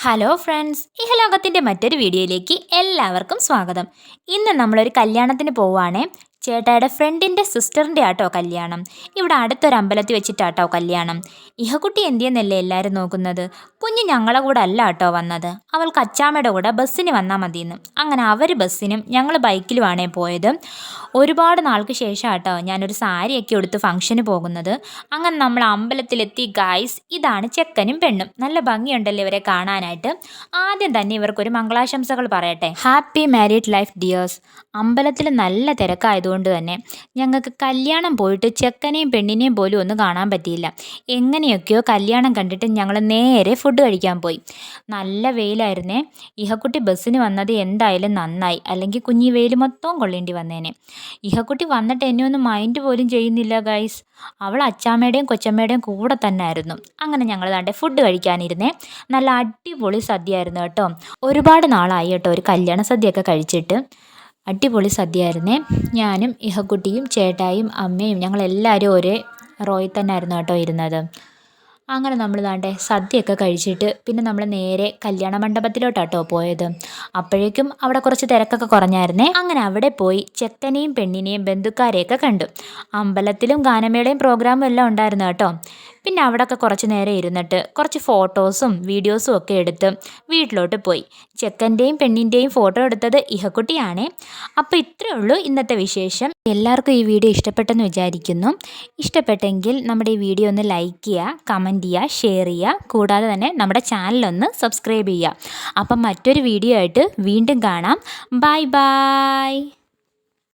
Hello friends, ഇഹലോകത്തിൻ്റെ മറ്റൊരു വീഡിയോയിലേക്ക് എല്ലാവർക്കും സ്വാഗതം. ഇന്ന് നമ്മളൊരു കല്യാണത്തിന് പോവുകയാണേ. ചേട്ടായുടെ ഫ്രണ്ടിൻ്റെ സിസ്റ്ററിൻ്റെ ആട്ടോ കല്യാണം. ഇവിടെ അടുത്തൊരു അമ്പലത്തിൽ വെച്ചിട്ടാട്ടോ കല്യാണം. ഇഹക്കുട്ടി എന്തിയെന്നല്ലേ എല്ലാവരും നോക്കുന്നത്. കുഞ്ഞ് ഞങ്ങളെ കൂടെ അല്ല ആട്ടോ വന്നത്, അവൾക്ക് അച്ചാമ്മയുടെ കൂടെ ബസ്സിന് വന്നാൽ മതിയെന്ന്. അങ്ങനെ അവർ ബസ്സിനും ഞങ്ങൾ ബൈക്കിലുമാണേ പോയത്. ഒരുപാട് നാൾക്ക് ശേഷം ആട്ടോ ഞാനൊരു സാരിയൊക്കെ എടുത്ത് ഫംഗ്ഷന് പോകുന്നത്. അങ്ങനെ നമ്മൾ അമ്പലത്തിലെത്തി ഗായ്സ്. ഇതാണ് ചെക്കനും പെണ്ണും. നല്ല ഭംഗിയുണ്ടല്ലോ ഇവരെ കാണാനായിട്ട്. ആദ്യം തന്നെ ഇവർക്കൊരു മംഗളാശംസകൾ പറയട്ടെ. Happy married life dears. അമ്പലത്തിൽ നല്ല തിരക്കായതുകൊണ്ട് തന്നെ ഞങ്ങൾക്ക് കല്യാണം പോയിട്ട് ചെക്കനെയും പെണ്ണിനെയും പോലും ഒന്നും കാണാൻ പറ്റിയില്ല. എങ്ങനെയൊക്കെയോ കല്യാണം കണ്ടിട്ട് ഞങ്ങൾ നേരെ ഫുഡ് കഴിക്കാൻ പോയി. നല്ല വെയിലായിരുന്നേ. ഇഹക്കുട്ടി ബസ്സിന് വന്നത് എന്തായാലും നന്നായി, അല്ലെങ്കിൽ കുഞ്ഞി വെയിൽ മൊത്തവും കൊള്ളേണ്ടി വന്നേനെ. ഇഹക്കുട്ടി വന്നിട്ട് എന്നെ ഒന്നും മൈൻഡ് പോലും ചെയ്യുന്നില്ല ഗൈസ്. അവൾ അച്ചാമ്മയുടെയും കൊച്ചമ്മയുടെയും കൂടെ തന്നെ ആയിരുന്നു. അങ്ങനെ ഞങ്ങൾ ദാണ്ടെ ഫുഡ് കഴിക്കാനിരുന്നേ. നല്ല അടിപൊളി സദ്യ ആയിരുന്നു കേട്ടോ. ഒരുപാട് നാളായി കേട്ടോ ഒരു കല്യാണ സദ്യയൊക്കെ കഴിച്ചിട്ട്. അടിപൊളി സദ്യയായിരുന്നേ. ഞാനും ഇഹക്കുട്ടിയും ചേട്ടായും അമ്മയും ഞങ്ങളെല്ലാവരും ഒരേ റോയിൽ തന്നെ ആയിരുന്നു കേട്ടോ ഇരുന്നത്. അങ്ങനെ നമ്മൾ ദാണ്ടെ സദ്യയൊക്കെ കഴിച്ചിട്ട് പിന്നെ നമ്മൾ നേരെ കല്യാണ മണ്ഡപത്തിലോട്ടാട്ടോ പോയത്. അപ്പോഴേക്കും അവിടെ കുറച്ച് തിരക്കൊക്കെ കുറഞ്ഞായിരുന്നേ. അങ്ങനെ അവിടെ പോയി ചെക്കനെയും പെണ്ണിനെയും ബന്ധുക്കാരെയൊക്കെ കണ്ടു. അമ്പലത്തിലും ഗാനമേളയും പ്രോഗ്രാമും എല്ലാം ഉണ്ടായിരുന്നു കേട്ടോ. പിന്നെ അവിടെയൊക്കെ കുറച്ച് നേരം ഇരുന്നിട്ട് കുറച്ച് ഫോട്ടോസും വീഡിയോസും ഒക്കെ എടുത്ത് വീട്ടിലോട്ട് പോയി. ചെക്കൻ്റെയും പെണ്ണിൻ്റെയും ഫോട്ടോ എടുത്തത് ഇഹക്കുട്ടിയാണേ. അപ്പോൾ ഇത്രയേ ഉള്ളൂ ഇന്നത്തെ വിശേഷം. എല്ലാവർക്കും ഈ വീഡിയോ ഇഷ്ടപ്പെട്ടെന്ന് വിചാരിക്കുന്നു. ഇഷ്ടപ്പെട്ടെങ്കിൽ നമ്മുടെ ഈ വീഡിയോ ഒന്ന് ലൈക്ക് ചെയ്യുക, കമൻറ്റ് ചെയ്യുക, ഷെയർ ചെയ്യുക. കൂടാതെ തന്നെ നമ്മുടെ ചാനലൊന്ന് സബ്സ്ക്രൈബ് ചെയ്യുക. അപ്പം മറ്റൊരു വീഡിയോ ആയിട്ട് വീണ്ടും കാണാം. Bye bye.